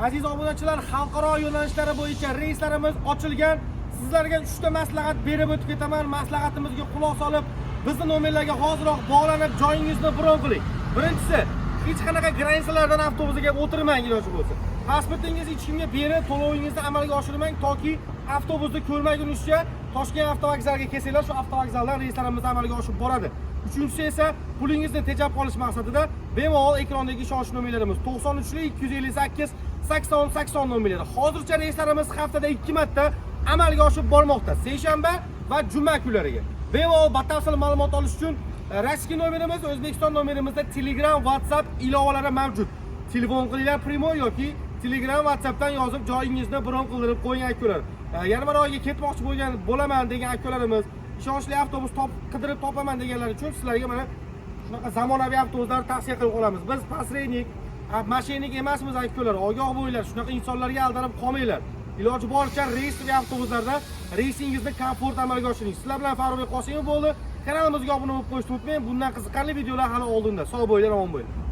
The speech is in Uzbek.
Aziz obunachilar, xalqaro yo'nalishlari bo'yicha reyslarimiz ochilgan. Sizlarga 3 ta maslahat berib o'tib ketaman. Maslahatimizga quloq solib, bizning nomerlarga hoziroq bog'lanib, joyingizni bron qiling. Birinchisi, hech qanaqa granitsalardan avtobusga kelib o'tirmang iloji bo'lsa. Pasportingizni hech kimga berib, to'lovingizni amalga oshirmang toki avtobusni ko'rmagunizcha Toshkent avtovokzaliga kelsanglar, shu avtovokzaldan reyslarimiz amalga oshib boradi. Uchinchisi esa pulingizni tejab qolish maqsadida bemalol ekrondagi ishonch nomerlarimiz 93 258 80 80 nomerlari. Hozircha reyslarimiz haftada 2 marta amalga oshib bormoqda. Seshanba va juma kunlariga. Bemalol batafsil ma'lumot olish uchun Rossiya nomerimiz, O'zbekiston nomerimizda Telegram, WhatsApp ilovalari mavjud. Telefon qilinglar primo yoki Telegram, WhatsAppdan yozib joyingizni bron qildirib qo'ying akalar. Yarmaroyga ketmoqchi bo'laman degan akalarimiz, ishonchli avtobus qidirib topaman deganlar uchun sizlarga mana shunaqa zamonaviy avtobuslar tavsiya qilib qolamiz. Biz pasreynik, mashinik emasmiz akalar. Ogoh bo'linglar, shunaqa insonlarga aldanib qolmanglar. Iloji boricha reysli avtobuslarda reysingizni komfort amalga oshiring. Sizlar bilan Farruxbek Qosimov bo'ldi. Kanalimizga obuna bo'lib qo'yishni unutmang. Bundan qiziqarli videolar hali oldinda. Sog' bo'linglar, omon bo'linglar.